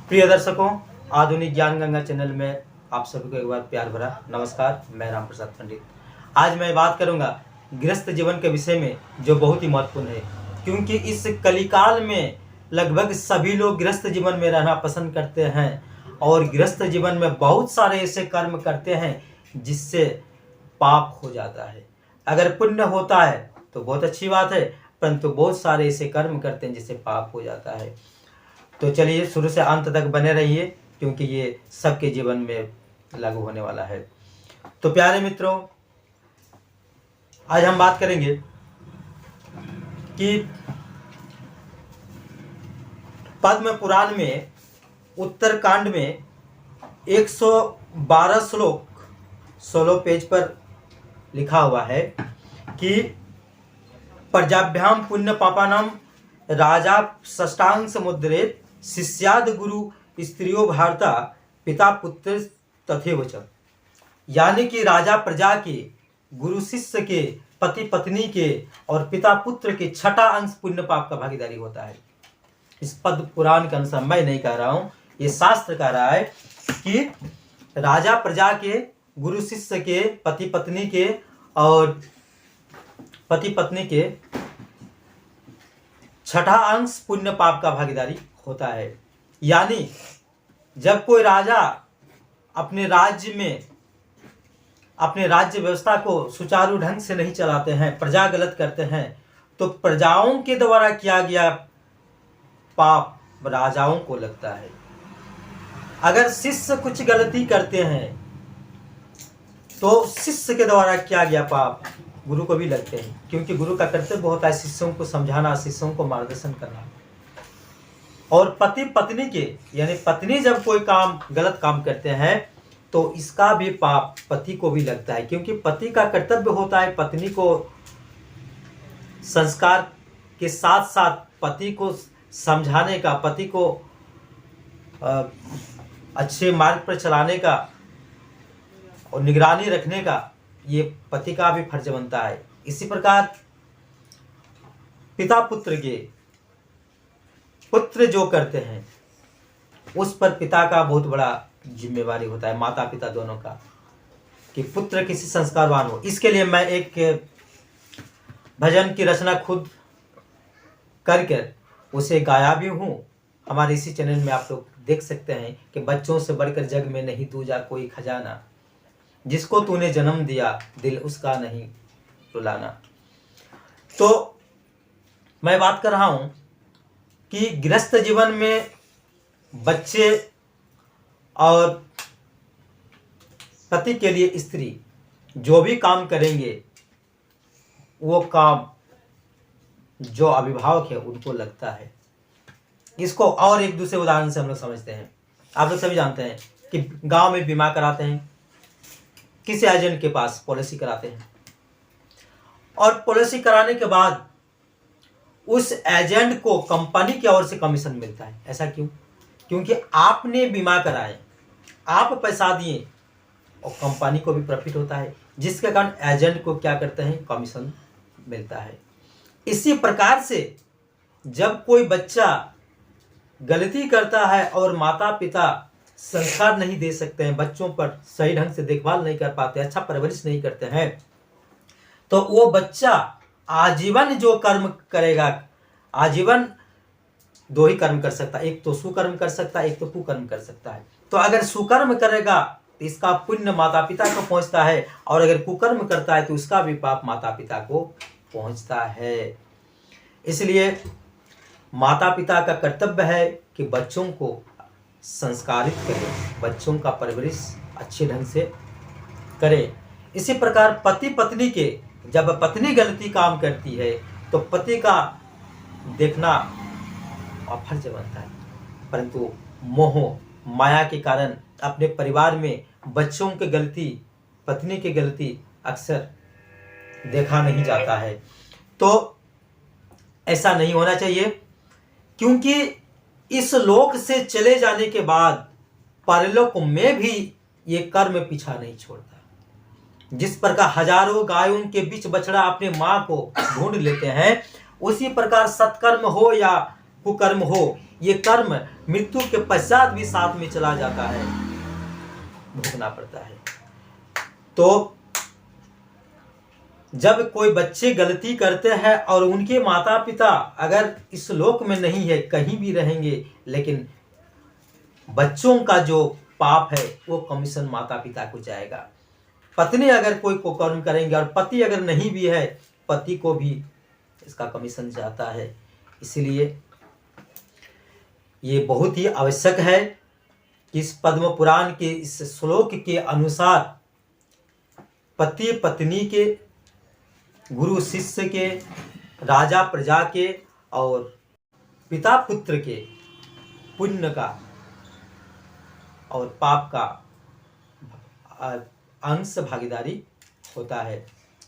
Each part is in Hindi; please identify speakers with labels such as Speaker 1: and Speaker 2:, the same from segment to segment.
Speaker 1: प्रिय दर्शकों, आधुनिक ज्ञान गंगा चैनल में आप सभी को एक बार प्यार भरा नमस्कार। मैं राम प्रसाद पंडित। आज मैं बात करूंगा गृहस्थ जीवन के विषय में, जो बहुत ही महत्वपूर्ण है, क्योंकि इस कलिकाल में लगभग सभी लोग गृहस्थ जीवन में रहना पसंद करते हैं और गृहस्थ जीवन में बहुत सारे ऐसे कर्म करते हैं जिससे पाप हो जाता है। अगर पुण्य होता है तो बहुत अच्छी बात है, परंतु बहुत सारे ऐसे कर्म करते हैं जिससे पाप हो जाता है। तो चलिए शुरू से अंत तक बने रहिए, क्योंकि ये सबके जीवन में लागू होने वाला है। तो प्यारे मित्रों, आज हम बात करेंगे कि पद्म पुराण में उत्तरकांड में 112 श्लोक 16 पेज पर लिखा हुआ है कि प्रजाभ्याम पुण्य पापानाम राजा षष्टांग समुद्रेत शिष्याद गुरु स्त्रियो भारता पिता पुत्र तथैव च। यानी कि राजा प्रजा के, गुरु शिष्य के, पति पत्नी के और पिता पुत्र के छठा अंश पुण्य पाप का भागीदारी होता है। इस पद्म पुराण के अनुसार, मैं नहीं कह रहा हूं, ये शास्त्र कह रहा है कि राजा प्रजा के, गुरु शिष्य के, पति पत्नी के और पति पत्नी के छठा अंश पुण्य पाप का भागीदारी होता है। यानी जब कोई राजा अपने राज्य व्यवस्था को सुचारू ढंग से नहीं चलाते हैं, प्रजा गलत करते हैं, तो प्रजाओं के द्वारा किया गया पाप राजाओं को लगता है। अगर शिष्य कुछ गलती करते हैं तो शिष्य के द्वारा किया गया पाप गुरु को भी लगते हैं, क्योंकि गुरु का कर्तव्य होता है शिष्यों को समझाना, शिष्यों को मार्गदर्शन करना। और पति पत्नी के, यानी पत्नी जब कोई गलत काम करते हैं तो इसका भी पाप पति को भी लगता है, क्योंकि पति का कर्तव्य होता है पत्नी को संस्कार के साथ साथ पति को समझाने का, पति को अच्छे मार्ग पर चलाने का और निगरानी रखने का, ये पति का भी फर्ज बनता है। इसी प्रकार पिता पुत्र के, पुत्र जो करते हैं उस पर पिता का बहुत बड़ा जिम्मेवारी होता है, माता पिता दोनों का, कि पुत्र किसी संस्कारवान हो। इसके लिए मैं एक भजन की रचना खुद करके उसे गाया भी हूँ। हमारे इसी चैनल में आप लोग देख सकते हैं कि बच्चों से बढ़कर जग में नहीं दूजा कोई खजाना, जिसको तूने जन्म दिया दिल उसका नहीं रुलाना। तो मैं बात कर रहा हूं कि गृहस्थ जीवन में बच्चे और पति के लिए स्त्री जो भी काम करेंगे, वो काम जो अभिभावक है उनको लगता है। इसको और एक दूसरे उदाहरण से हम लोग समझते हैं। आप लोग सभी जानते हैं कि गांव में बीमा कराते हैं, किसी एजेंट के पास पॉलिसी कराते हैं, और पॉलिसी कराने के बाद उस एजेंट को कंपनी की ओर से कमीशन मिलता है। ऐसा क्यों? क्योंकि आपने बीमा कराए, आप पैसा दिए और कंपनी को भी प्रॉफिट होता है, जिसके कारण एजेंट को क्या करते हैं, कमीशन मिलता है। इसी प्रकार से जब कोई बच्चा गलती करता है और माता पिता संस्कार नहीं दे सकते हैं, बच्चों पर सही ढंग से देखभाल नहीं कर पाते, अच्छा परवरिश नहीं करते हैं, तो वो बच्चा आजीवन जो कर्म करेगा, आजीवन दो ही कर्म कर सकता है, एक तो सुकर्म कर सकता है, एक तो कुकर्म कर सकता है। तो अगर सुकर्म करेगा तो इसका पुण्य माता पिता को पहुंचता है, और अगर कुकर्म करता है तो उसका भी पाप माता पिता को पहुंचता है। इसलिए माता पिता का कर्तव्य है कि बच्चों को संस्कारित करें, बच्चों का परवरिश अच्छे ढंग से करें। इसी प्रकार पति पत्नी के, जब पत्नी गलती काम करती है तो पति का देखना फर्ज बनता है, परंतु मोह माया के कारण अपने परिवार में बच्चों की गलती, पत्नी की गलती अक्सर देखा नहीं जाता है। तो ऐसा नहीं होना चाहिए, क्योंकि इस लोक से चले जाने के बाद परलोक में भी ये कर्म पीछा नहीं छोड़ता। जिस प्रकार हजारों गायों के बीच बछड़ा अपने माँ को ढूंढ लेते हैं, उसी प्रकार सत्कर्म हो या कुकर्म हो, ये कर्म मृत्यु के पश्चात भी साथ में चला जाता है, भोगना पड़ता है। तो जब कोई बच्चे गलती करते हैं और उनके माता पिता अगर इस लोक में नहीं है, कहीं भी रहेंगे, लेकिन बच्चों का जो पाप है वो कमीशन माता पिता को जाएगा। पत्नी अगर कोई को कर्म करेंगे और पति अगर नहीं भी है, पति को भी इसका कमीशन जाता है। इसलिए ये बहुत ही आवश्यक है कि इस पद्म पुराण के इस श्लोक के अनुसार पति पत्नी के, गुरु शिष्य के, राजा प्रजा के और पिता पुत्र के पुण्य का और पाप का अंश भागीदारी होता है।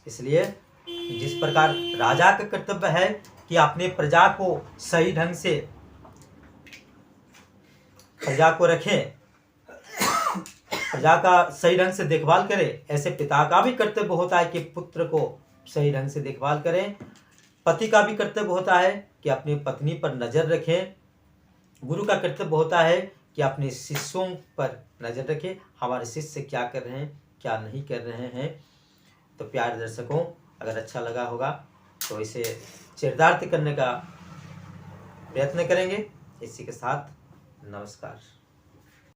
Speaker 1: इसलिए जिस प्रकार राजा का कर्तव्य है कि अपने प्रजा को सही ढंग से प्रजा को रखें, प्रजा का सही ढंग से देखभाल करें, ऐसे पिता का भी कर्तव्य होता है कि पुत्र को सही ढंग से देखभाल करें। पति का भी कर्तव्य होता है कि अपनी पत्नी पर नजर रखें। गुरु का कर्तव्य होता है कि अपने शिष्यों पर नजर रखें, हमारे शिष्य क्या कर रहे हैं, क्या नहीं कर रहे हैं। तो प्यारे दर्शकों, अगर अच्छा लगा होगा तो इसे चरितार्थ करने का प्रयत्न करेंगे। इसी के साथ नमस्कार।